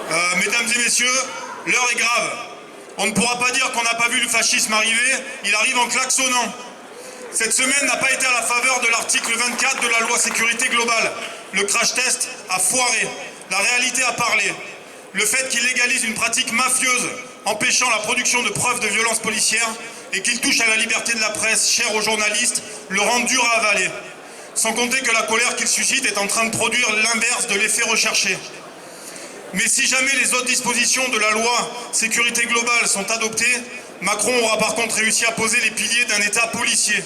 Mesdames et messieurs, l'heure est grave. On ne pourra pas dire qu'on n'a pas vu le fascisme arriver, il arrive en klaxonnant. Cette semaine n'a pas été à la faveur de l'article 24 de la loi sécurité globale. Le crash test a foiré, la réalité a parlé. Le fait qu'il légalise une pratique mafieuse, empêchant la production de preuves de violences policières, et qu'il touche à la liberté de la presse, chère aux journalistes, le rend dur à avaler. Sans compter que la colère qu'il suscite est en train de produire l'inverse de l'effet recherché. Mais si jamais les autres dispositions de la loi sécurité globale sont adoptées, Macron aura par contre réussi à poser les piliers d'un État policier.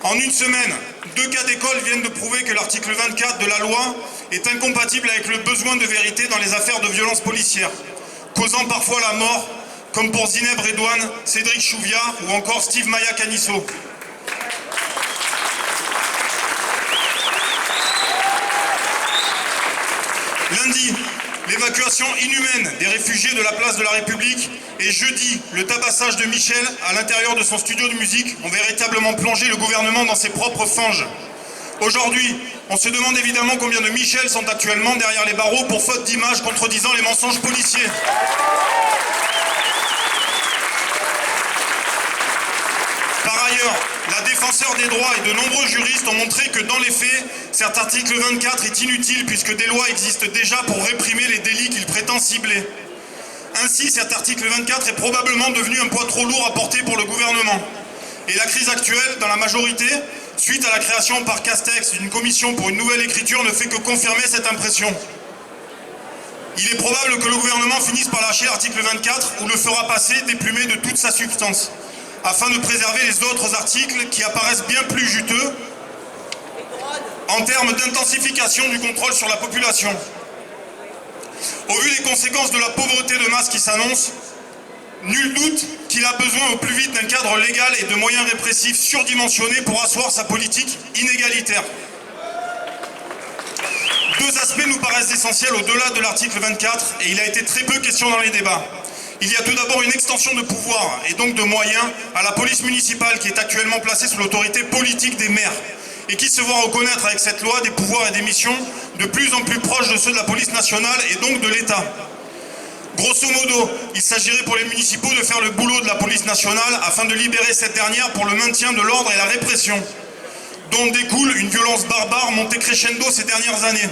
En une semaine, 2 cas d'école viennent de prouver que l'article 24 de la loi est incompatible avec le besoin de vérité dans les affaires de violences policières, causant parfois la mort, comme pour Zineb Redouane, Cédric Chouviat ou encore Steve Maya Canisso. Lundi, l'évacuation inhumaine des réfugiés de la place de la République et jeudi, le tabassage de Michel à l'intérieur de son studio de musique ont véritablement plongé le gouvernement dans ses propres fanges. Aujourd'hui, on se demande évidemment combien de Michel sont actuellement derrière les barreaux pour faute d'image contredisant les mensonges policiers. Par ailleurs, la défenseure des droits et de nombreux juristes ont montré que dans les faits, cet article 24 est inutile puisque des lois existent déjà pour réprimer les délits qu'il prétend cibler. Ainsi, cet article 24 est probablement devenu un poids trop lourd à porter pour le gouvernement. Et la crise actuelle, dans la majorité, suite à la création par Castex d'une commission pour une nouvelle écriture, ne fait que confirmer cette impression. Il est probable que le gouvernement finisse par lâcher l'article 24 ou le fera passer déplumé de toute sa substance, afin de préserver les autres articles qui apparaissent bien plus juteux en termes d'intensification du contrôle sur la population. Au vu des conséquences de la pauvreté de masse qui s'annonce, nul doute qu'il a besoin au plus vite d'un cadre légal et de moyens répressifs surdimensionnés pour asseoir sa politique inégalitaire. 2 aspects nous paraissent essentiels au-delà de l'article 24 et il a été très peu question dans les débats. Il y a tout d'abord une extension de pouvoir et donc de moyens à la police municipale qui est actuellement placée sous l'autorité politique des maires et qui se voit reconnaître avec cette loi des pouvoirs et des missions de plus en plus proches de ceux de la police nationale et donc de l'État. Grosso modo, il s'agirait pour les municipaux de faire le boulot de la police nationale afin de libérer cette dernière pour le maintien de l'ordre et la répression, dont découle une violence barbare montée crescendo ces dernières années.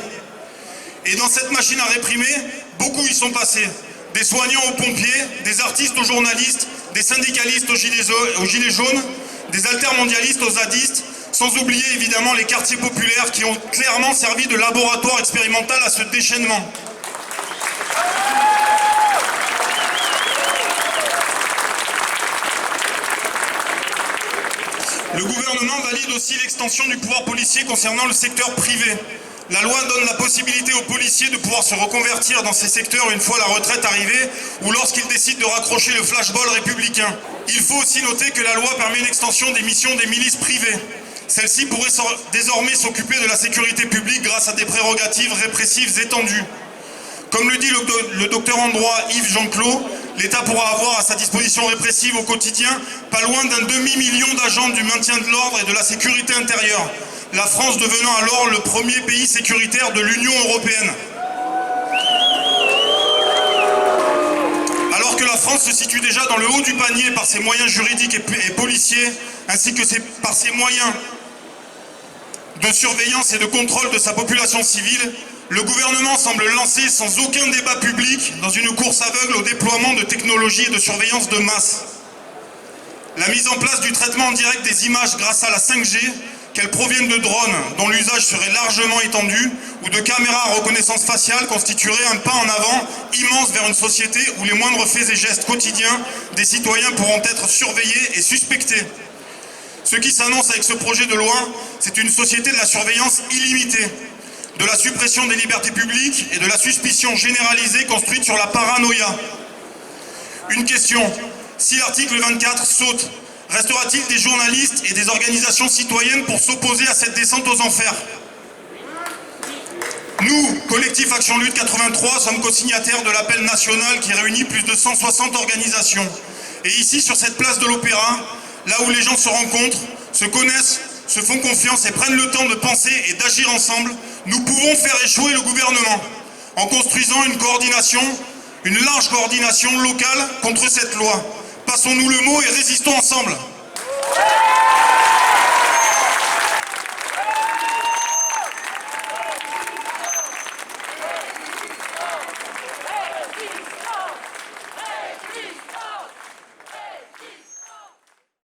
Et dans cette machine à réprimer, beaucoup y sont passés. Des soignants aux pompiers, des artistes aux journalistes, des syndicalistes aux gilets jaunes, des altermondialistes aux zadistes, sans oublier évidemment les quartiers populaires qui ont clairement servi de laboratoire expérimental à ce déchaînement. Le gouvernement valide aussi l'extension du pouvoir policier concernant le secteur privé. La loi donne la possibilité aux policiers de pouvoir se reconvertir dans ces secteurs une fois la retraite arrivée ou lorsqu'ils décident de raccrocher le flashball républicain. Il faut aussi noter que la loi permet une extension des missions des milices privées. Celles-ci pourraient désormais s'occuper de la sécurité publique grâce à des prérogatives répressives étendues. Comme le dit le docteur en droit Yves Jean-Claude, l'État pourra avoir à sa disposition répressive au quotidien pas loin d'un demi-million d'agents du maintien de l'ordre et de la sécurité intérieure. La France devenant alors le premier pays sécuritaire de l'Union européenne. Alors que la France se situe déjà dans le haut du panier par ses moyens juridiques et policiers, ainsi que par ses moyens de surveillance et de contrôle de sa population civile, le gouvernement semble lancer sans aucun débat public dans une course aveugle au déploiement de technologies et de surveillance de masse. La mise en place du traitement en direct des images grâce à la 5G, qu'elles proviennent de drones dont l'usage serait largement étendu ou de caméras à reconnaissance faciale constituerait un pas en avant immense vers une société où les moindres faits et gestes quotidiens des citoyens pourront être surveillés et suspectés. Ce qui s'annonce avec ce projet de loi, c'est une société de la surveillance illimitée, de la suppression des libertés publiques et de la suspicion généralisée construite sur la paranoïa. Une question, si l'article 24 saute, restera-t-il des journalistes et des organisations citoyennes pour s'opposer à cette descente aux enfers? Nous, Collectif Action Lutte 83, sommes co-signataires de l'appel national qui réunit plus de 160 organisations. Et ici, sur cette place de l'Opéra, là où les gens se rencontrent, se connaissent, se font confiance et prennent le temps de penser et d'agir ensemble, nous pouvons faire échouer le gouvernement. en construisant une coordination, une large coordination locale contre cette loi. Passons-nous le mot et résistons ensemble.